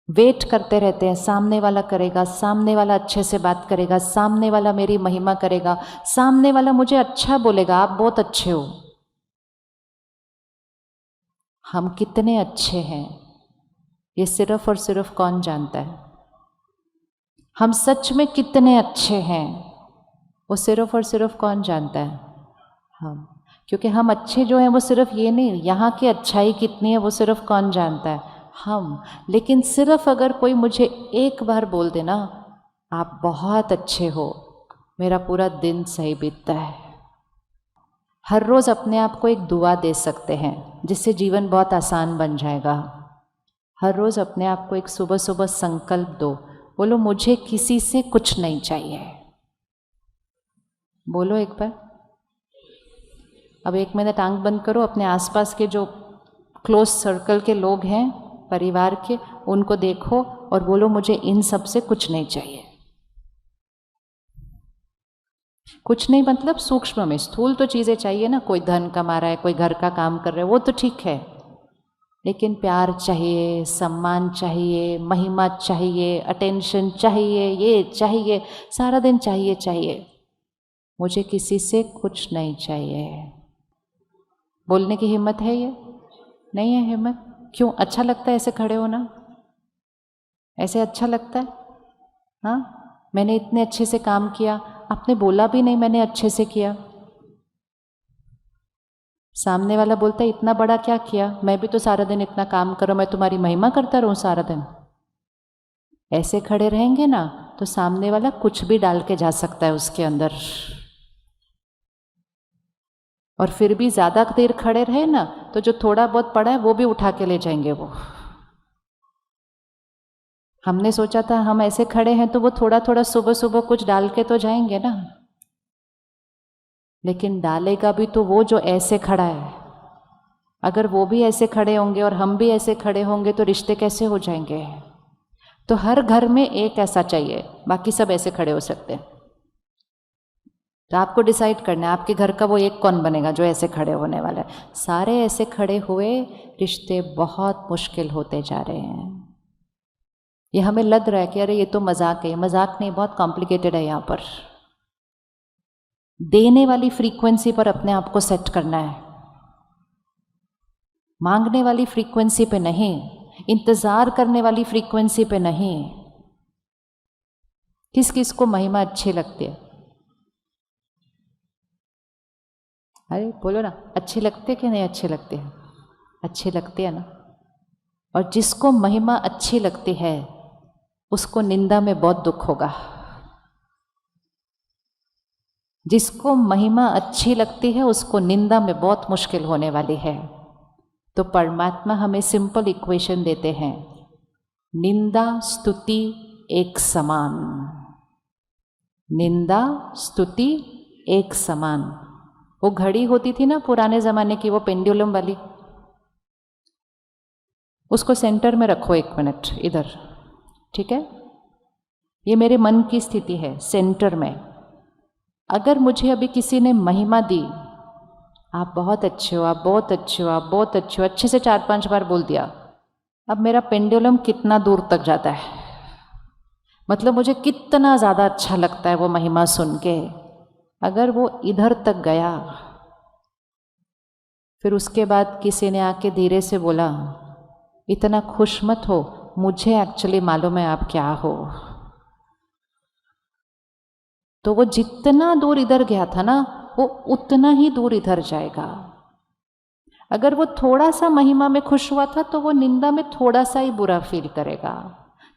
Wait करते रहते हैं, सामने वाला करेगा, सामने वाला अच्छे से बात करेगा, सामने वाला मेरी महिमा करेगा, सामने वाला मुझे अच्छा बोलेगा, आप बहुत अच्छे हो। हम कितने अच्छे हैं ये सिर्फ और सिर्फ कौन जानता है? हम सच में कितने अच्छे हैं वो सिर्फ और सिर्फ कौन जानता है? हम। क्योंकि हम अच्छे जो हैं वो सिर्फ ये नहीं, यहाँ की अच्छाई कितनी है वो सिर्फ कौन जानता है? हम। लेकिन सिर्फ अगर कोई मुझे एक बार बोल देना आप बहुत अच्छे हो, मेरा पूरा दिन सही बीतता है। हर रोज़ अपने आप को एक दुआ दे सकते हैं जिससे जीवन बहुत आसान बन जाएगा। हर रोज़ अपने आप को एक सुबह सुबह संकल्प दो, बोलो मुझे किसी से कुछ नहीं चाहिए। बोलो एक बार। अब 1 मिनट आंख बंद करो, अपने आसपास के जो क्लोज सर्कल के लोग हैं परिवार के, उनको देखो और बोलो मुझे इन सब से कुछ नहीं चाहिए। कुछ नहीं मतलब सूक्ष्म में, स्थूल तो चीज़ें चाहिए ना, कोई धन कमा रहा है, कोई घर का काम कर रहा है, वो तो ठीक है, लेकिन प्यार चाहिए, सम्मान चाहिए, महिमा चाहिए, अटेंशन चाहिए, ये चाहिए, सारा दिन चाहिए चाहिए। मुझे किसी से कुछ नहीं चाहिए। बोलने की हिम्मत है ये? नहीं है हिम्मत। क्यों? अच्छा लगता है ऐसे खड़े होना? ऐसे अच्छा लगता है? हाँ, मैंने इतने अच्छे से काम किया, आपने बोला भी नहीं मैंने अच्छे से किया। सामने वाला बोलता है इतना बड़ा क्या किया, मैं भी तो सारा दिन इतना काम करूं, मैं तुम्हारी महिमा करता रहूं सारा दिन। ऐसे खड़े रहेंगे ना तो सामने वाला कुछ भी डाल के जा सकता है उसके अंदर, और फिर भी ज़्यादा देर खड़े रहे ना तो जो थोड़ा बहुत पड़ा है वो भी उठा के ले जाएंगे वो। हमने सोचा था हम ऐसे खड़े हैं तो वो थोड़ा थोड़ा सुबह सुबह कुछ डाल के तो जाएंगे ना, लेकिन डालेगा भी तो वो जो ऐसे खड़ा है। अगर वो भी ऐसे खड़े होंगे और हम भी ऐसे खड़े होंगे तो रिश्ते कैसे हो जाएंगे? तो हर घर में एक ऐसा चाहिए, बाकी सब ऐसे खड़े हो सकते हैं। तो आपको डिसाइड करना है आपके घर का वो एक कौन बनेगा जो ऐसे खड़े होने वाला है। सारे ऐसे खड़े हुए रिश्ते बहुत मुश्किल होते जा रहे हैं। ये हमें लग रहा है कि अरे ये तो मजाक है, मजाक नहीं, बहुत कॉम्प्लिकेटेड है। यहाँ पर देने वाली फ्रीक्वेंसी पर अपने आप को सेट करना है, मांगने वाली फ्रीक्वेंसी पे नहीं, इंतजार करने वाली फ्रीक्वेंसी पे नहीं। किस किस को महिमा अच्छी लगती है? अरे बोलो ना, अच्छी लगती है कि नहीं अच्छी लगती है? अच्छी लगती है ना। और जिसको महिमा अच्छी लगती है उसको निंदा में बहुत दुख होगा। जिसको महिमा अच्छी लगती है उसको निंदा में बहुत मुश्किल होने वाली है। तो परमात्मा हमें सिंपल इक्वेशन देते हैं, निंदा स्तुति एक समान। निंदा स्तुति एक समान। वो घड़ी होती थी ना पुराने ज़माने की, वो पेंडुलम वाली, उसको सेंटर में रखो 1 मिनट इधर, ठीक है? ये मेरे मन की स्थिति है सेंटर में। अगर मुझे अभी किसी ने महिमा दी, आप बहुत अच्छे हो, आप बहुत अच्छे हो, आप बहुत अच्छे हो, अच्छे से 4-5 बार बोल दिया, अब मेरा पेंडुलम कितना दूर तक जाता है, मतलब मुझे कितना ज़्यादा अच्छा लगता है वो महिमा सुन के। अगर वो इधर तक गया, फिर उसके बाद किसी ने आके धीरे से बोला इतना खुश मत हो, मुझे एक्चुअली मालूम है आप क्या हो, तो वो जितना दूर इधर गया था ना वो उतना ही दूर इधर जाएगा। अगर वो थोड़ा सा महिमा में खुश हुआ था तो वो निंदा में थोड़ा सा ही बुरा फील करेगा,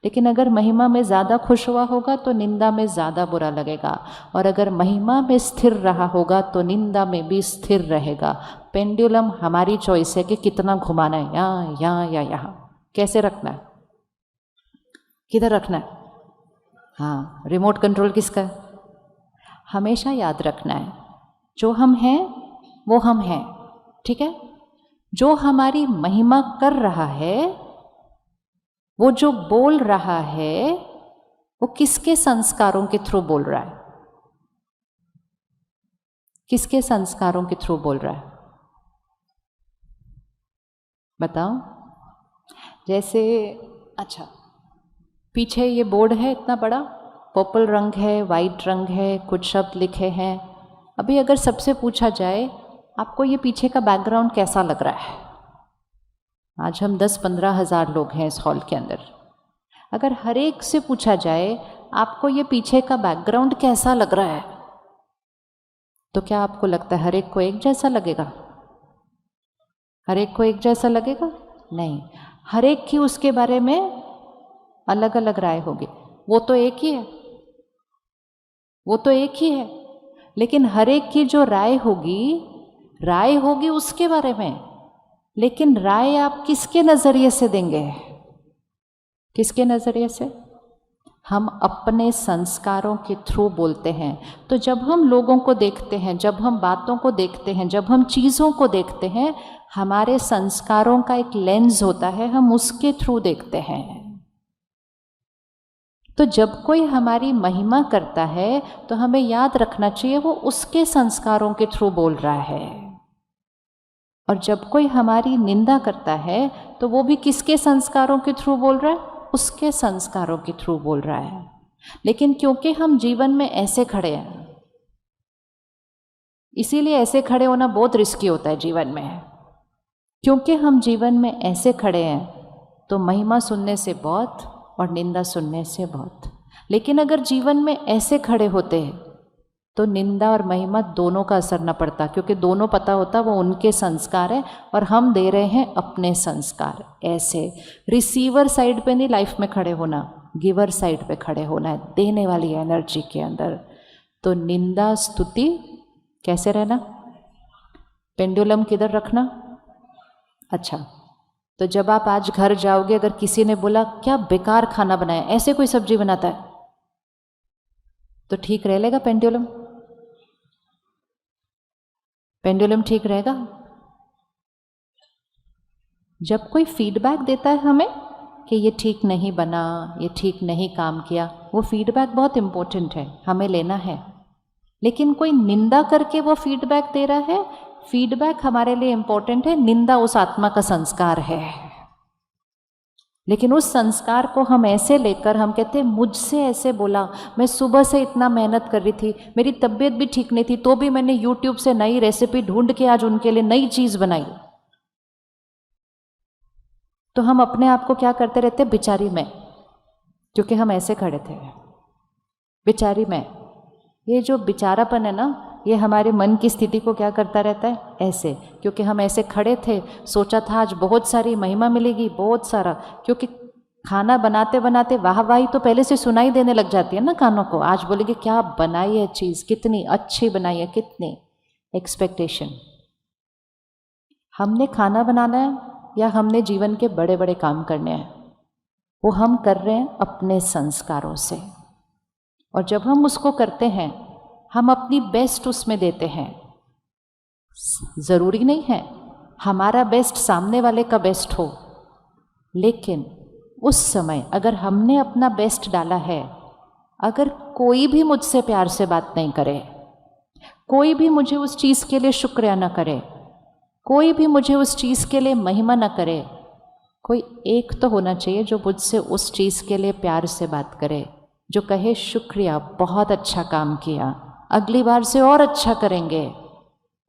लेकिन अगर महिमा में ज़्यादा खुश हुआ होगा तो निंदा में ज़्यादा बुरा लगेगा, और अगर महिमा में स्थिर रहा होगा तो निंदा में भी स्थिर रहेगा। पेंडुलम हमारी चॉइस है कि कितना घुमाना है, यहाँ यहाँ या यहाँ, कैसे रखना है, किधर रखना है। हाँ, रिमोट कंट्रोल किसका है? हमेशा याद रखना है जो हम हैं वो हम हैं, ठीक है? जो हमारी महिमा कर रहा है, वो जो बोल रहा है, वो किसके संस्कारों के थ्रू बोल रहा है? किसके संस्कारों के थ्रू बोल रहा है? बताओ। जैसे अच्छा, पीछे ये बोर्ड है इतना बड़ा, पर्पल रंग है, वाइट रंग है, कुछ शब्द लिखे हैं। अभी अगर सबसे पूछा जाए आपको ये पीछे का बैकग्राउंड कैसा लग रहा है, आज हम 10-15 हज़ार लोग हैं इस हॉल के अंदर, अगर हर एक से पूछा जाए आपको ये पीछे का बैकग्राउंड कैसा लग रहा है, तो क्या आपको लगता है हर एक को एक जैसा लगेगा? हर एक को एक जैसा लगेगा? नहीं, हर एक की उसके बारे में अलग अलग राय होगी। वो तो एक ही है, वो तो एक ही है, लेकिन हर एक की जो राय होगी उसके बारे में, लेकिन राय आप किसके नज़रिए से देंगे? किसके नज़रिए से? हम अपने संस्कारों के थ्रू बोलते हैं। तो जब हम लोगों को देखते हैं, जब हम बातों को देखते हैं, जब हम चीज़ों को देखते हैं, हमारे संस्कारों का एक लेंस होता है, हम उसके थ्रू देखते हैं। तो जब कोई हमारी महिमा करता है तो हमें याद रखना चाहिए वो उसके संस्कारों के थ्रू बोल रहा है, और जब कोई हमारी निंदा करता है तो वो भी किसके संस्कारों के थ्रू बोल रहा है? उसके संस्कारों के थ्रू बोल रहा है। लेकिन क्योंकि हम जीवन में ऐसे खड़े हैं, इसीलिए ऐसे खड़े होना बहुत रिस्की होता है जीवन में। क्योंकि हम जीवन में ऐसे खड़े हैं तो महिमा सुनने से बहुत और निंदा सुनने से बहुत। लेकिन अगर जीवन में ऐसे खड़े होते तो निंदा और महिमा दोनों का असर न पड़ता, क्योंकि दोनों पता होता वो उनके संस्कार है और हम दे रहे हैं अपने संस्कार। ऐसे रिसीवर साइड पे नहीं लाइफ में खड़े होना, गिवर साइड पे खड़े होना है, देने वाली एनर्जी के अंदर। तो निंदा स्तुति कैसे रहना? पेंडुलम किधर रखना? अच्छा, तो जब आप आज घर जाओगे, अगर किसी ने बोला क्या बेकार खाना बनाया, ऐसे कोई सब्जी बनाता है, तो ठीक रह लेगा पेंडुलम? पेंडुलम ठीक रहेगा? जब कोई फीडबैक देता है हमें कि ये ठीक नहीं बना, ये ठीक नहीं काम किया, वो फीडबैक बहुत इम्पोर्टेंट है, हमें लेना है। लेकिन कोई निंदा करके वो फीडबैक दे रहा है, फीडबैक हमारे लिए इम्पोर्टेंट है, निंदा उस आत्मा का संस्कार है। लेकिन उस संस्कार को हम ऐसे लेकर हम कहते हैं मुझसे ऐसे बोला, मैं सुबह से इतना मेहनत कर रही थी, मेरी तबीयत भी ठीक नहीं थी, तो भी मैंने YouTube से नई रेसिपी ढूंढ के आज उनके लिए नई चीज़ बनाई। तो हम अपने आप को क्या करते रहते? बेचारी मैं, क्योंकि हम ऐसे खड़े थे, बेचारी मैं। ये जो बेचारापन है ना, ये हमारे मन की स्थिति को क्या करता रहता है? ऐसे, क्योंकि हम ऐसे खड़े थे, सोचा था आज बहुत सारी महिमा मिलेगी, बहुत सारा, क्योंकि खाना बनाते बनाते वाहवाही तो पहले से सुनाई देने लग जाती है ना कानों को। आज बोलेंगे क्या बनाई है चीज़, कितनी अच्छी बनाई है, कितनी एक्सपेक्टेशन। हमने खाना बनाना है या हमने जीवन के बड़े बड़े काम करने हैं, वो हम कर रहे हैं अपने संस्कारों से। और जब हम उसको करते हैं, हम अपनी बेस्ट उसमें देते हैं। ज़रूरी नहीं है हमारा बेस्ट सामने वाले का बेस्ट हो, लेकिन उस समय अगर हमने अपना बेस्ट डाला है, अगर कोई भी मुझसे प्यार से बात नहीं करे, कोई भी मुझे उस चीज़ के लिए शुक्रिया न करे, कोई भी मुझे उस चीज़ के लिए महिमा न करे, कोई एक तो होना चाहिए जो मुझसे उस चीज़ के लिए प्यार से बात करे, जो कहे शुक्रिया, बहुत अच्छा काम किया, अगली बार से और अच्छा करेंगे।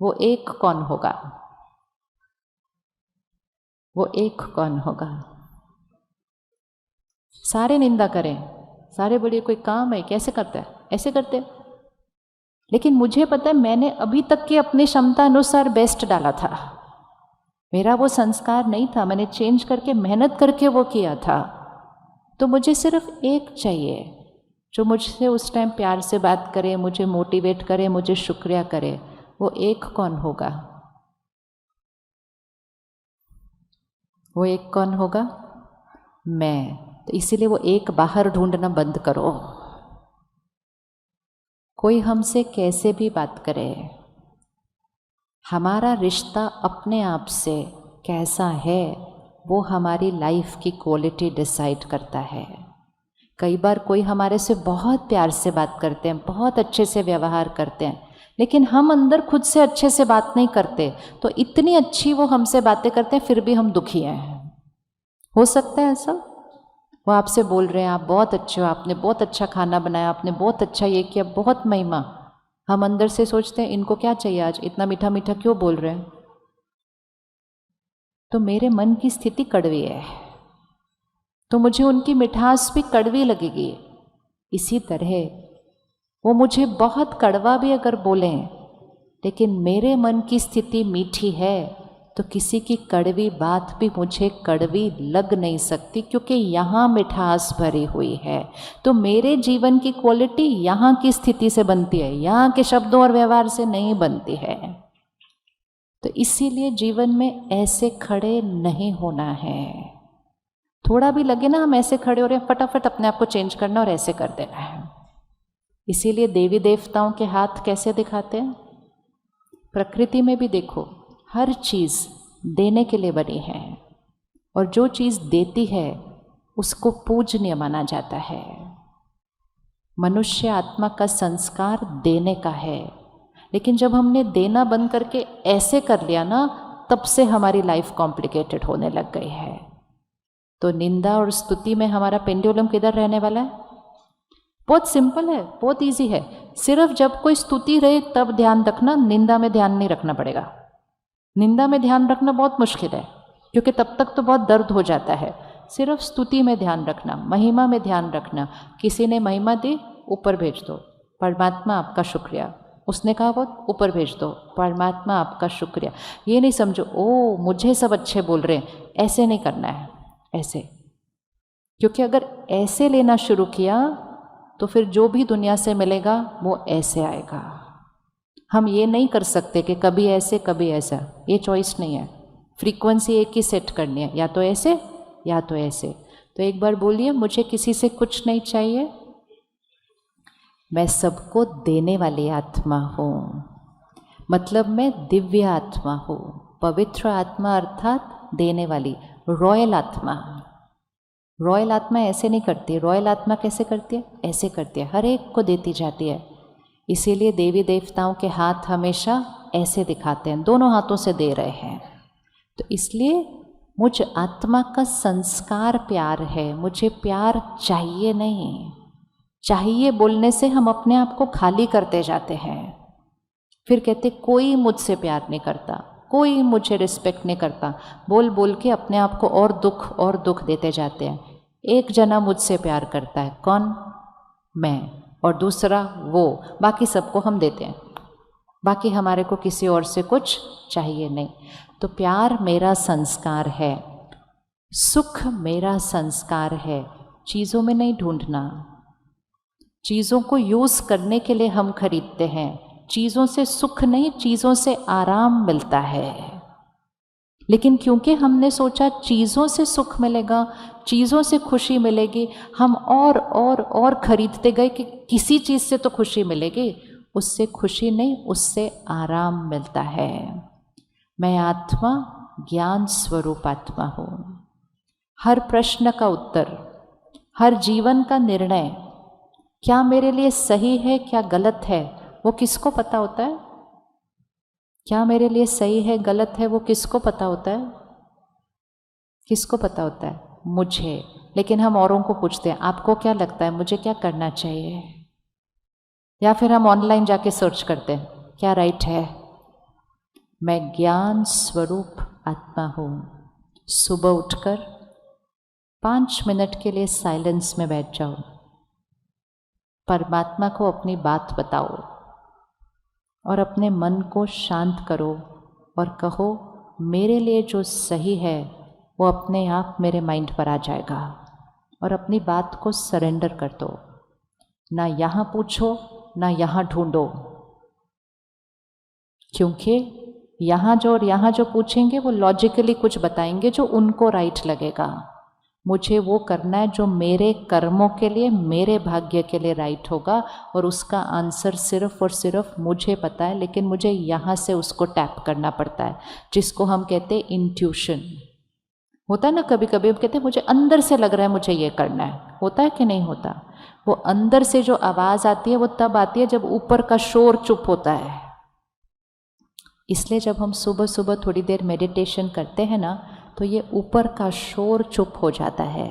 वो एक कौन होगा? वो एक कौन होगा? सारे निंदा करें, सारे बोलिए कोई काम है, कैसे करता है, ऐसे करते हैं। लेकिन मुझे पता है मैंने अभी तक के अपनी क्षमता अनुसार बेस्ट डाला था, मेरा वो संस्कार नहीं था, मैंने चेंज करके मेहनत करके वो किया था। तो मुझे सिर्फ एक चाहिए जो मुझसे उस टाइम प्यार से बात करे, मुझे मोटिवेट करे, मुझे शुक्रिया करे। वो एक कौन होगा? वो एक कौन होगा? मैं। तो इसीलिए वो एक बाहर ढूंढना बंद करो। कोई हमसे कैसे भी बात करे, हमारा रिश्ता अपने आप से कैसा है वो हमारी लाइफ की क्वालिटी डिसाइड करता है। कई बार कोई हमारे से बहुत प्यार से बात करते हैं, बहुत अच्छे से व्यवहार करते हैं, लेकिन हम अंदर खुद से अच्छे से बात नहीं करते, तो इतनी अच्छी वो हमसे बातें करते हैं फिर भी हम दुखी हैं। हो सकता है ऐसा? वो आपसे बोल रहे हैं आप बहुत अच्छे हो, आपने बहुत अच्छा खाना बनाया, आपने बहुत अच्छा ये किया, बहुत महिमा। हम अंदर से सोचते हैं इनको क्या चाहिए, आज इतना मीठा मीठा क्यों बोल रहे हैं। तो मेरे मन की स्थिति कड़वी है, तो मुझे उनकी मिठास भी कड़वी लगेगी। इसी तरह वो मुझे बहुत कड़वा भी अगर बोलें, लेकिन मेरे मन की स्थिति मीठी है, तो किसी की कड़वी बात भी मुझे कड़वी लग नहीं सकती, क्योंकि यहाँ मिठास भरी हुई है। तो मेरे जीवन की क्वालिटी यहाँ की स्थिति से बनती है, यहाँ के शब्दों और व्यवहार से नहीं बनती है। तो इसीलिए जीवन में ऐसे खड़े नहीं होना है। थोड़ा भी लगे ना हम ऐसे खड़े हो रहे हैं, फटाफट अपने आप को चेंज करना और ऐसे कर देना है। इसीलिए देवी देवताओं के हाथ कैसे दिखाते हैं। प्रकृति में भी देखो, हर चीज़ देने के लिए बनी है, और जो चीज़ देती है उसको पूजनीय माना जाता है। मनुष्य आत्मा का संस्कार देने का है, लेकिन जब हमने देना बंद करके ऐसे कर लिया ना, तब से हमारी लाइफ कॉम्प्लिकेटेड होने लग गई है। तो निंदा और स्तुति में हमारा पेंडुलम किधर रहने वाला है। बहुत सिंपल है, बहुत इजी है। सिर्फ जब कोई स्तुति रहे तब ध्यान रखना, निंदा में ध्यान नहीं रखना पड़ेगा। निंदा में ध्यान रखना बहुत मुश्किल है, क्योंकि तब तक तो बहुत दर्द हो जाता है। सिर्फ स्तुति में ध्यान रखना, महिमा में ध्यान रखना। किसी ने महिमा दी, ऊपर भेज दो, परमात्मा आपका शुक्रिया। उसने कहा वो ऊपर भेज दो, परमात्मा आपका शुक्रिया। ये नहीं समझो ओ मुझे सब अच्छे बोल रहे हैं, ऐसे नहीं करना है। ऐसे, क्योंकि अगर ऐसे लेना शुरू किया तो फिर जो भी दुनिया से मिलेगा वो ऐसे आएगा। हम ये नहीं कर सकते कि कभी ऐसे कभी ऐसा, ये चॉइस नहीं है। फ्रीक्वेंसी एक ही सेट करनी है, या तो ऐसे या तो ऐसे। तो एक बार बोलिए, मुझे किसी से कुछ नहीं चाहिए, मैं सबको देने वाली आत्मा हूँ। मतलब मैं दिव्य आत्मा हूँ, पवित्र आत्मा अर्थात देने वाली, रॉयल आत्मा। रॉयल आत्मा ऐसे नहीं करती। रॉयल आत्मा कैसे करती है? ऐसे करती है, हर एक को देती जाती है। इसीलिए देवी देवताओं के हाथ हमेशा ऐसे दिखाते हैं, दोनों हाथों से दे रहे हैं। तो इसलिए मुझ आत्मा का संस्कार प्यार है। मुझे प्यार चाहिए नहीं। चाहिए बोलने से हम अपने आप को खाली करते जाते हैं। फिर कहते कोई मुझसे प्यार नहीं करता, कोई मुझे रिस्पेक्ट नहीं करता, बोल बोल के अपने आप को और दुख देते जाते हैं। एक जना मुझसे प्यार करता है, कौन? मैं, और दूसरा वो, बाकी सबको हम देते हैं। बाकी हमारे को किसी और से कुछ चाहिए नहीं। तो प्यार मेरा संस्कार है, सुख मेरा संस्कार है। चीज़ों में नहीं ढूंढना। चीज़ों को यूज़ करने के लिए हम खरीदते हैं। चीज़ों से सुख नहीं, चीज़ों से आराम मिलता है। लेकिन क्योंकि हमने सोचा चीज़ों से सुख मिलेगा, चीज़ों से खुशी मिलेगी, हम और खरीदते गए कि किसी चीज़ से तो खुशी मिलेगी। उससे खुशी नहीं, उससे आराम मिलता है। मैं आत्मा ज्ञान स्वरूप आत्मा हूँ। हर प्रश्न का उत्तर, हर जीवन का निर्णय, क्या मेरे लिए सही है क्या गलत है, वो किसको पता होता है? क्या मेरे लिए सही है गलत है वो किसको पता होता है? किसको पता होता है? मुझे। लेकिन हम औरों को पूछते हैं, आपको क्या लगता है मुझे क्या करना चाहिए? या फिर हम ऑनलाइन जाके सर्च करते हैं, क्या राइट है? मैं ज्ञान स्वरूप आत्मा हूँ। सुबह उठकर 5 मिनट के लिए साइलेंस में बैठ जाओ, परमात्मा को अपनी बात बताओ और अपने मन को शांत करो और कहो मेरे लिए जो सही है वो अपने आप मेरे माइंड पर आ जाएगा। और अपनी बात को सरेंडर कर दो। ना यहाँ पूछो ना यहाँ ढूंढो, क्योंकि यहाँ जो और यहाँ जो पूछेंगे वो लॉजिकली कुछ बताएंगे जो उनको राइट लगेगा। मुझे वो करना है जो मेरे कर्मों के लिए, मेरे भाग्य के लिए राइट होगा, और उसका आंसर सिर्फ और सिर्फ मुझे पता है। लेकिन मुझे यहाँ से उसको टैप करना पड़ता है, जिसको हम कहते हैं इंट्यूशन। होता है ना, कभी कभी हम कहते हैं मुझे अंदर से लग रहा है मुझे ये करना है। होता है कि नहीं होता? वो अंदर से जो आवाज़ आती है वो तब आती है जब ऊपर का शोर चुप होता है। इसलिए जब हम सुबह सुबह थोड़ी देर मेडिटेशन करते हैं ना, तो ये ऊपर का शोर चुप हो जाता है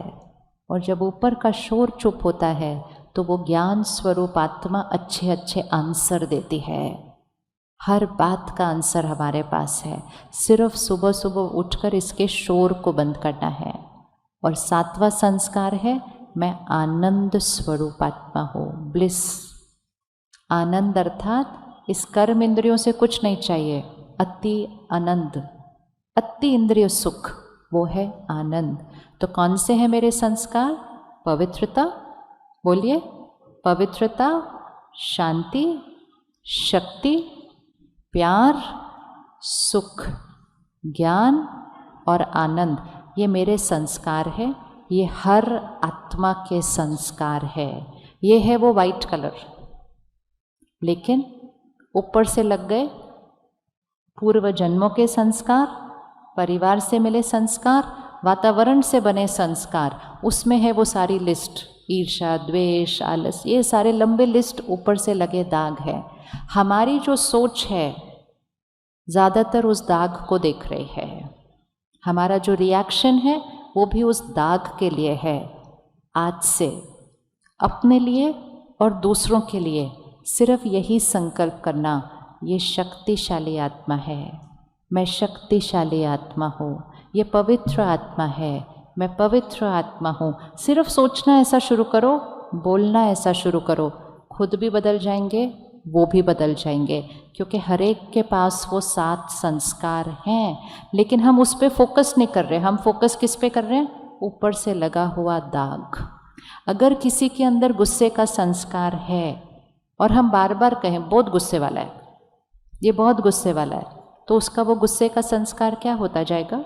और जब ऊपर का शोर चुप होता है तो वो ज्ञान स्वरूप आत्मा अच्छे अच्छे आंसर देती है। हर बात का आंसर हमारे पास है, सिर्फ सुबह सुबह उठकर इसके शोर को बंद करना है। और 7वां संस्कार है, मैं आनंद स्वरूप आत्मा हूँ, ब्लिस। आनंद अर्थात इस कर्म इंद्रियों से कुछ नहीं चाहिए, अति आनंद, अति इंद्रिय सुख, वो है आनंद। तो कौन से हैं मेरे संस्कार? पवित्रता, बोलिए, पवित्रता, शांति, शक्ति, प्यार, सुख, ज्ञान और आनंद, ये मेरे संस्कार है। ये हर आत्मा के संस्कार है। ये है वो वाइट कलर। लेकिन ऊपर से लग गए पूर्व जन्मों के संस्कार, परिवार से मिले संस्कार, वातावरण से बने संस्कार, उसमें है वो सारी लिस्ट, ईर्ष्या, द्वेष, आलस, ये सारे लंबे लिस्ट ऊपर से लगे दाग है। हमारी जो सोच है ज़्यादातर उस दाग को देख रही है। हमारा जो रिएक्शन है वो भी उस दाग के लिए है। आज से अपने लिए और दूसरों के लिए सिर्फ यही संकल्प करना, ये शक्तिशाली आत्मा है, मैं शक्तिशाली आत्मा हूँ, ये पवित्र आत्मा है, मैं पवित्र आत्मा हूँ। सिर्फ सोचना ऐसा शुरू करो, बोलना ऐसा शुरू करो, खुद भी बदल जाएंगे, वो भी बदल जाएंगे, क्योंकि हर एक के पास वो 7 संस्कार हैं। लेकिन हम उस पर फोकस नहीं कर रहे। हम फोकस किस पे कर रहे हैं? ऊपर से लगा हुआ दाग। अगर किसी के अंदर गुस्से का संस्कार है और हम बार बार कहें बहुत गुस्से वाला है, ये बहुत गुस्से वाला है, तो उसका वो गुस्से का संस्कार क्या होता जाएगा?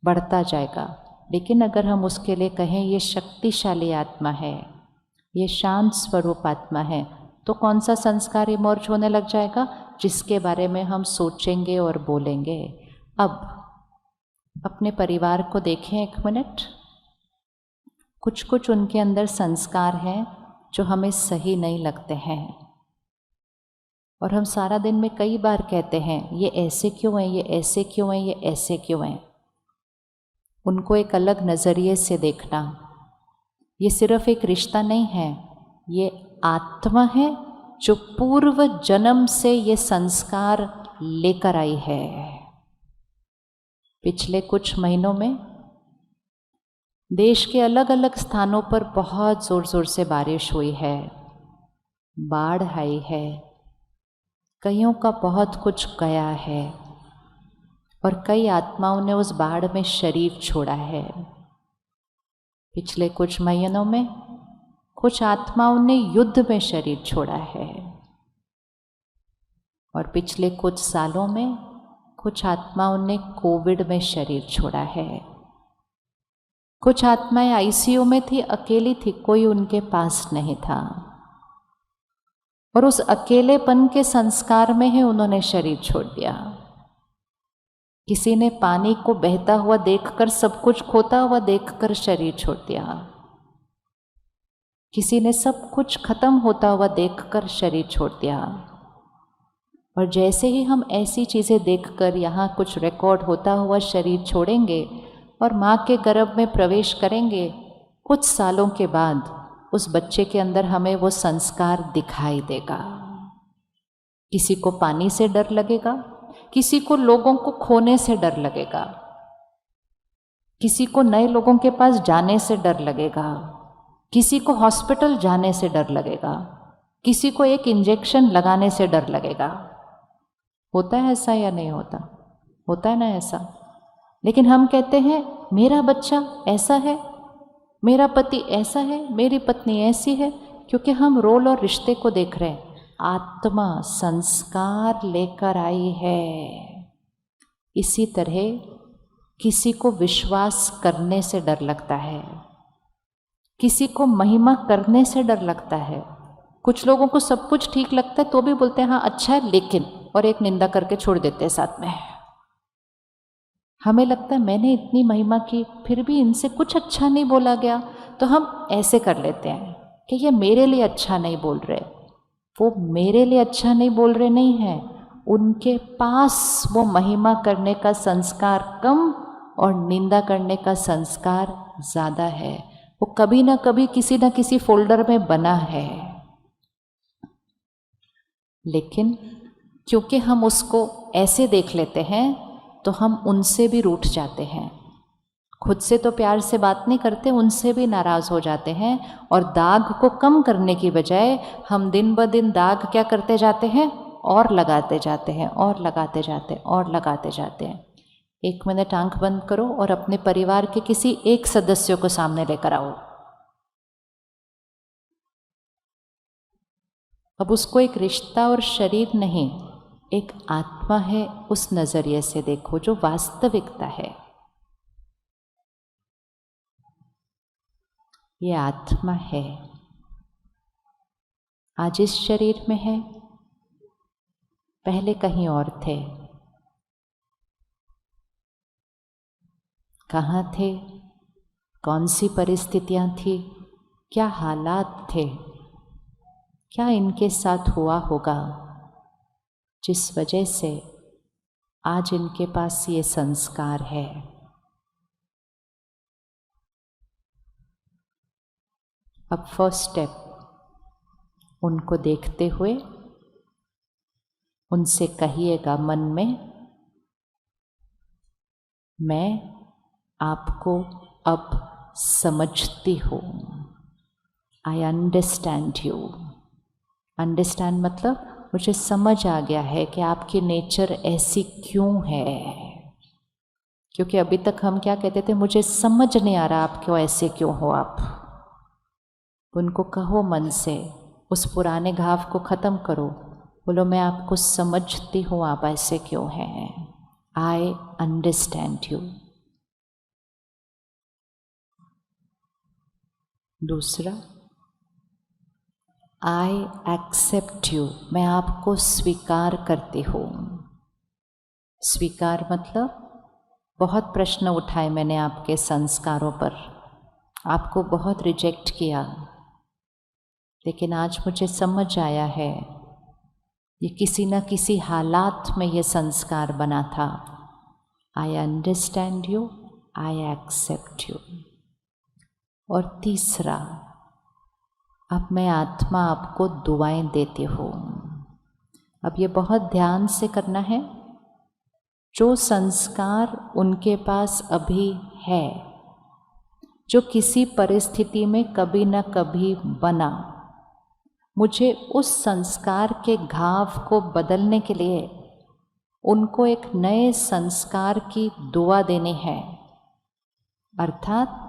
बढ़ता जाएगा। लेकिन अगर हम उसके लिए कहें ये शक्तिशाली आत्मा है, ये शांत स्वरूप आत्मा है, तो कौन सा संस्कार इमर्ज होने लग जाएगा? जिसके बारे में हम सोचेंगे और बोलेंगे। अब अपने परिवार को देखें एक मिनट। कुछ कुछ उनके अंदर संस्कार हैं जो हमें सही नहीं लगते हैं, और हम सारा दिन में कई बार कहते हैं ये ऐसे क्यों हैं, ये ऐसे क्यों हैं, ये ऐसे क्यों हैं। उनको एक अलग नज़रिए से देखना। ये सिर्फ एक रिश्ता नहीं है, ये आत्मा है जो पूर्व जन्म से ये संस्कार लेकर आई है। पिछले कुछ महीनों में देश के अलग अलग स्थानों पर बहुत ज़ोर ज़ोर से बारिश हुई है, बाढ़ आई है, कईयों का बहुत कुछ गया है, और कई आत्माओं ने उस बाढ़ में शरीर छोड़ा है। पिछले कुछ महीनों में कुछ आत्माओं ने युद्ध में शरीर छोड़ा है, और पिछले कुछ सालों में कुछ आत्माओं ने कोविड में शरीर छोड़ा है। कुछ आत्माएं आईसीयू में थी, अकेली थी, कोई उनके पास नहीं था, और उस अकेलेपन के संस्कार में ही उन्होंने शरीर छोड़ दिया। किसी ने पानी को बहता हुआ देखकर, सब कुछ खोता हुआ देखकर शरीर छोड़ दिया। किसी ने सब कुछ खत्म होता हुआ देखकर शरीर छोड़ दिया। और जैसे ही हम ऐसी चीज़ें देखकर यहाँ कुछ रिकॉर्ड होता हुआ शरीर छोड़ेंगे और माँ के गर्भ में प्रवेश करेंगे, कुछ सालों के बाद उस बच्चे के अंदर हमें वो संस्कार दिखाई देगा। किसी को पानी से डर लगेगा, किसी को लोगों को खोने से डर लगेगा, किसी को नए लोगों के पास जाने से डर लगेगा, किसी को हॉस्पिटल जाने से डर लगेगा, किसी को एक इंजेक्शन लगाने से डर लगेगा। होता है ऐसा या नहीं होता? होता है ना ऐसा। लेकिन हम कहते हैं मेरा बच्चा ऐसा है, मेरा पति ऐसा है, मेरी पत्नी ऐसी है, क्योंकि हम रोल और रिश्ते को देख रहे हैं। आत्मा संस्कार लेकर आई है। इसी तरह किसी को विश्वास करने से डर लगता है, किसी को महिमा करने से डर लगता है। कुछ लोगों को सब कुछ ठीक लगता है तो भी बोलते हैं हाँ अच्छा है लेकिन, और एक निंदा करके छोड़ देते हैं साथ में। हमें लगता है मैंने इतनी महिमा की फिर भी इनसे कुछ अच्छा नहीं बोला गया, तो हम ऐसे कर लेते हैं कि ये मेरे लिए अच्छा नहीं बोल रहे। वो मेरे लिए अच्छा नहीं बोल रहे नहीं है, उनके पास वो महिमा करने का संस्कार कम और निंदा करने का संस्कार ज़्यादा है। वो कभी ना कभी किसी ना किसी फोल्डर में बना है, लेकिन क्योंकि हम उसको ऐसे देख लेते हैं तो हम उनसे भी रूठ जाते हैं, खुद से तो प्यार से बात नहीं करते, उनसे भी नाराज़ हो जाते हैं। और दाग को कम करने की बजाय हम दिन ब दिन दाग क्या करते जाते हैं, और लगाते जाते हैं, और लगाते जाते हैं, और लगाते जाते हैं। 1 मिनट आंख बंद करो और अपने परिवार के किसी एक सदस्य को सामने लेकर आओ। अब उसको एक रिश्ता और शरीर नहीं, एक आत्मा है, उस नज़रिए से देखो जो वास्तविकता है। ये आत्मा है, आज इस शरीर में है, पहले कहीं और थे। कहाँ थे, कौन सी परिस्थितियाँ थी, क्या हालात थे, क्या इनके साथ हुआ होगा जिस वजह से आज इनके पास ये संस्कार है। अब फर्स्ट स्टेप, उनको देखते हुए उनसे कहिएगा मन में, मैं आपको अब समझती हूँ। आई अंडरस्टैंड यू। अंडरस्टैंड मतलब मुझे समझ आ गया है कि आपकी नेचर ऐसी क्यों है। क्योंकि अभी तक हम क्या कहते थे, मुझे समझ नहीं आ रहा आप क्यों ऐसे क्यों हो आप। उनको कहो मन से, उस पुराने घाव को ख़त्म करो, बोलो मैं आपको समझती हूँ आप ऐसे क्यों हैं। आई अंडरस्टैंड यू। दूसरा, आई एक्सेप्ट यू, मैं आपको स्वीकार करती हूँ। स्वीकार मतलब बहुत प्रश्न उठाए मैंने आपके संस्कारों पर, आपको बहुत रिजेक्ट किया, लेकिन आज मुझे समझ आया है ये किसी न किसी हालात में ये संस्कार बना था। I understand you, I accept you. और तीसरा, अब मैं आत्मा आपको दुआएं देती हूँ। अब ये बहुत ध्यान से करना है। जो संस्कार उनके पास अभी है, जो किसी परिस्थिति में कभी न कभी बना, मुझे उस संस्कार के घाव को बदलने के लिए उनको एक नए संस्कार की दुआ देनी है। अर्थात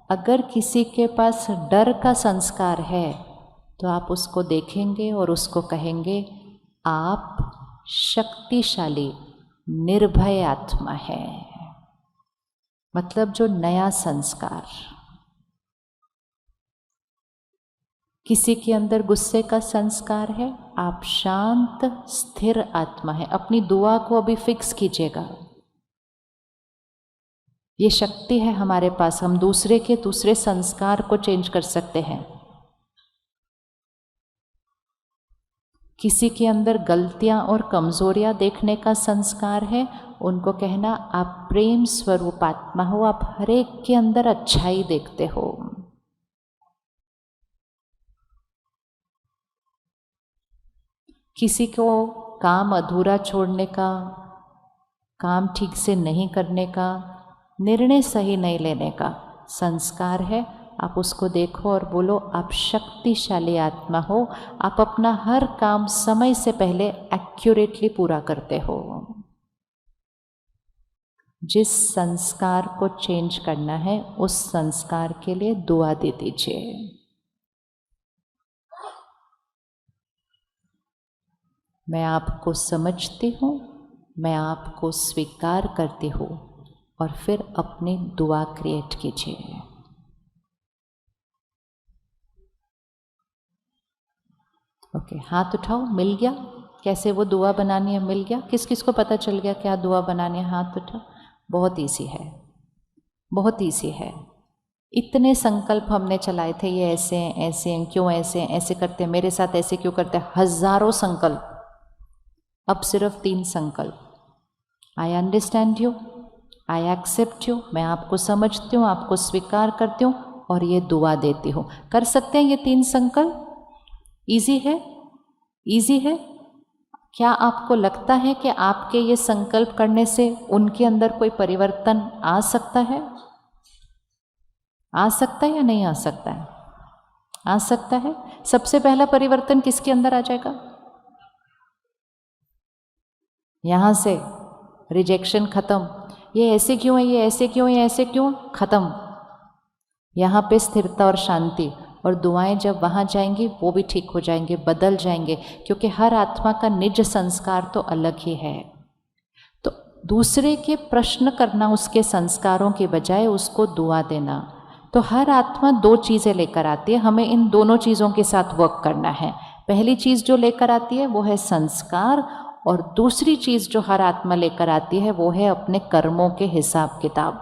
अगर किसी के पास डर का संस्कार है तो आप उसको देखेंगे और उसको कहेंगे, आप शक्तिशाली निर्भय आत्मा है। मतलब जो नया संस्कार। किसी के अंदर गुस्से का संस्कार है, आप शांत स्थिर आत्मा है। अपनी दुआ को अभी फिक्स कीजिएगा। ये शक्ति है हमारे पास, हम दूसरे के दूसरे संस्कार को चेंज कर सकते हैं। किसी के अंदर गलतियां और कमजोरियां देखने का संस्कार है, उनको कहना आप प्रेम स्वरूप आत्मा हो, आप हर एक के अंदर अच्छाई देखते हो। किसी को काम अधूरा छोड़ने का, काम ठीक से नहीं करने का, निर्णय सही नहीं लेने का संस्कार है, आप उसको देखो और बोलो आप शक्तिशाली आत्मा हो, आप अपना हर काम समय से पहले एक्यूरेटली पूरा करते हो। जिस संस्कार को चेंज करना है उस संस्कार के लिए दुआ दे दीजिए। मैं आपको समझती हूँ, मैं आपको स्वीकार करती हूँ, और फिर अपनी दुआ क्रिएट कीजिए। ओके, हाथ उठाओ। मिल गया कैसे वो दुआ बनानी है? मिल गया? किस किस को पता चल गया क्या दुआ बनानी है? हाथ उठाओ। बहुत ईजी है, बहुत ईजी है। इतने संकल्प हमने चलाए थे, ये ऐसे हैं, ऐसे हैं, क्यों ऐसे हैं, ऐसे करते हैं, मेरे साथ ऐसे क्यों करते हैं, हजारों संकल्प। अब सिर्फ 3 संकल्प। I understand you, I accept you, मैं आपको समझती हूँ, आपको स्वीकार करती हूँ, और ये दुआ देती हूँ। कर सकते हैं ये 3 संकल्प? इजी है? इजी है? क्या आपको लगता है कि आपके ये संकल्प करने से उनके अंदर कोई परिवर्तन आ सकता है? आ सकता है या नहीं आ सकता है? आ सकता है। सबसे पहला परिवर्तन किसके अंदर आ जाएगा? यहाँ से रिजेक्शन खत्म, ये ऐसे क्यों है, ये ऐसे क्यों, ये ऐसे क्यों, खत्म। यहाँ पे स्थिरता और शांति, और दुआएं जब वहाँ जाएंगी वो भी ठीक हो जाएंगे, बदल जाएंगे, क्योंकि हर आत्मा का निज संस्कार तो अलग ही है। तो दूसरे के प्रश्न करना उसके संस्कारों के बजाय उसको दुआ देना। तो हर आत्मा 2 चीज़ें लेकर आती है, हमें इन दोनों चीज़ों के साथ वर्क करना है। पहली चीज़ जो लेकर आती है वो है संस्कार, और दूसरी चीज़ जो हर आत्मा लेकर आती है वो है अपने कर्मों के हिसाब किताब।